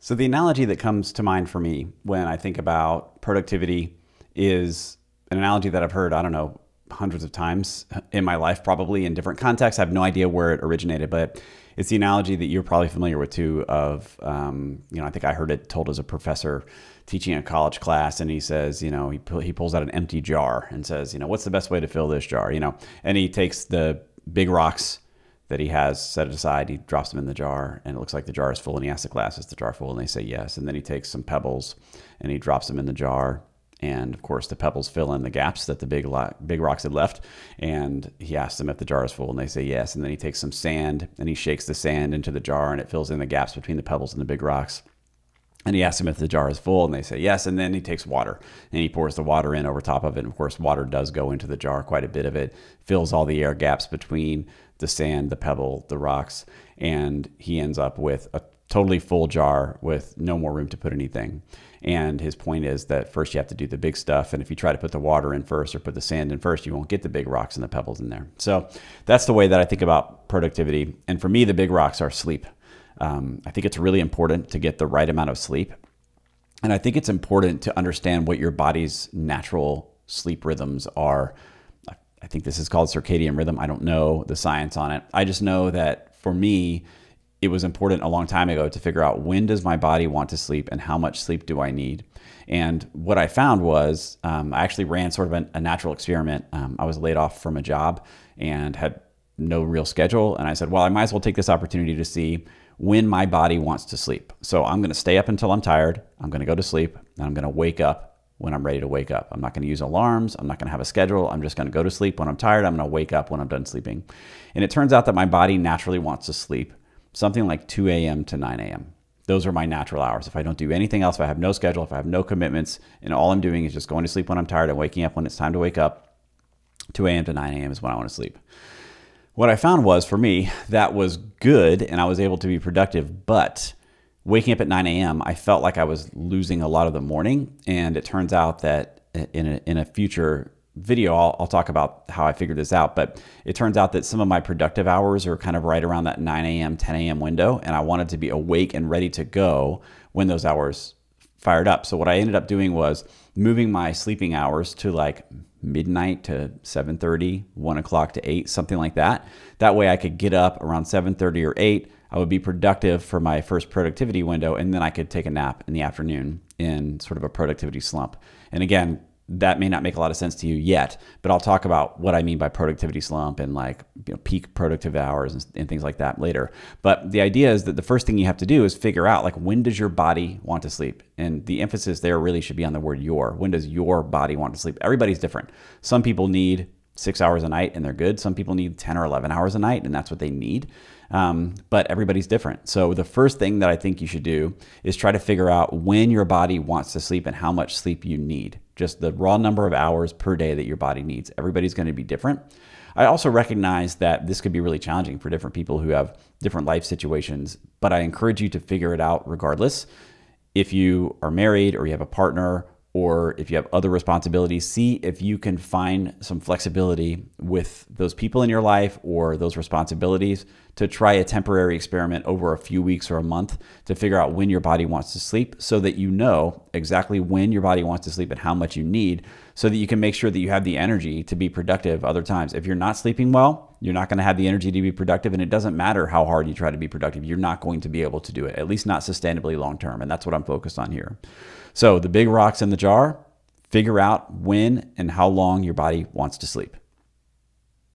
So the analogy that comes to mind for me when I think about productivity is an analogy that I've heard, I don't know, hundreds of times in my life, probably in different contexts. I have no idea where it originated, but it's the analogy that you're probably familiar with too of, I think I heard it told as a professor teaching a college class, and he says, he pulls out an empty jar and says, what's the best way to fill this jar? And he takes the big rocks that he has set aside, he drops them in the jar, and it looks like the jar is full, and he asks the class, is the jar full? And they say yes. And then he takes some pebbles and he drops them in the jar, and of course the pebbles fill in the gaps that the big rocks had left, and he asks them if the jar is full, and they say yes. And then he takes some sand and he shakes the sand into the jar, and it fills in the gaps between the pebbles and the big rocks. And he asks them if the jar is full, and they say yes. And then he takes water and he pours the water in over top of it. And of course, water does go into the jar, quite a bit of it, fills all the air gaps between the sand, the pebble, the rocks. And he ends up with a totally full jar with no more room to put anything. And his point is that first you have to do the big stuff. And if you try to put the water in first or put the sand in first, you won't get the big rocks and the pebbles in there. So that's the way that I think about productivity. And for me, the big rocks are sleep. I think it's really important to get the right amount of sleep. And I think it's important to understand what your body's natural sleep rhythms are. I think this is called circadian rhythm. I don't know the science on it. I just know that for me, it was important a long time ago to figure out, when does my body want to sleep and how much sleep do I need? And what I found was I actually ran sort of a natural experiment. I was laid off from a job and had no real schedule. And I said, well, I might as well take this opportunity to see when my body wants to sleep. So I'm going to stay up until I'm tired. I'm going to go to sleep, and I'm going to wake up when I'm ready to wake up. I'm not going to use alarms. I'm not going to have a schedule. I'm just going to go to sleep when I'm tired. I'm going to wake up when I'm done sleeping. And it turns out that my body naturally wants to sleep something like 2 a.m. to 9 a.m. Those are my natural hours. If I don't do anything else, if I have no schedule, if I have no commitments, and all I'm doing is just going to sleep when I'm tired and waking up when it's time to wake up, 2 a.m. to 9 a.m. is when I want to sleep. What I found was, for me, that was good and I was able to be productive, but waking up at 9 a.m., I felt like I was losing a lot of the morning. And it turns out that in a future video, I'll talk about how I figured this out, but it turns out that some of my productive hours are kind of right around that 9 a.m., 10 a.m. window, and I wanted to be awake and ready to go when those hours fired up. So what I ended up doing was moving my sleeping hours to like midnight to 7:30, 1 o'clock to 8, something like that. That way I could get up around 7:30 or 8. I would be productive for my first productivity window, and then I could take a nap in the afternoon in sort of a productivity slump. And again, that may not make a lot of sense to you yet, but I'll talk about what I mean by productivity slump and peak productive hours and things like that later. But the idea is that the first thing you have to do is figure out, when does your body want to sleep? And the emphasis there really should be on the word your. When does your body want to sleep? Everybody's different. Some people need 6 hours a night and they're good. Some people need 10 or 11 hours a night and that's what they need. But everybody's different. So the first thing that I think you should do is try to figure out when your body wants to sleep and how much sleep you need. Just the raw number of hours per day that your body needs. Everybody's going to be different. I also recognize that this could be really challenging for different people who have different life situations, but I encourage you to figure it out regardless. If you are married or you have a partner, or if you have other responsibilities, see if you can find some flexibility with those people in your life or those responsibilities to try a temporary experiment over a few weeks or a month to figure out when your body wants to sleep, so that you know exactly when your body wants to sleep and how much you need, so that you can make sure that you have the energy to be productive other times. If you're not sleeping well, you're not going to have the energy to be productive, and it doesn't matter how hard you try to be productive. You're not going to be able to do it, at least not sustainably long term, and that's what I'm focused on here. So the big rocks in the jar, figure out when and how long your body wants to sleep.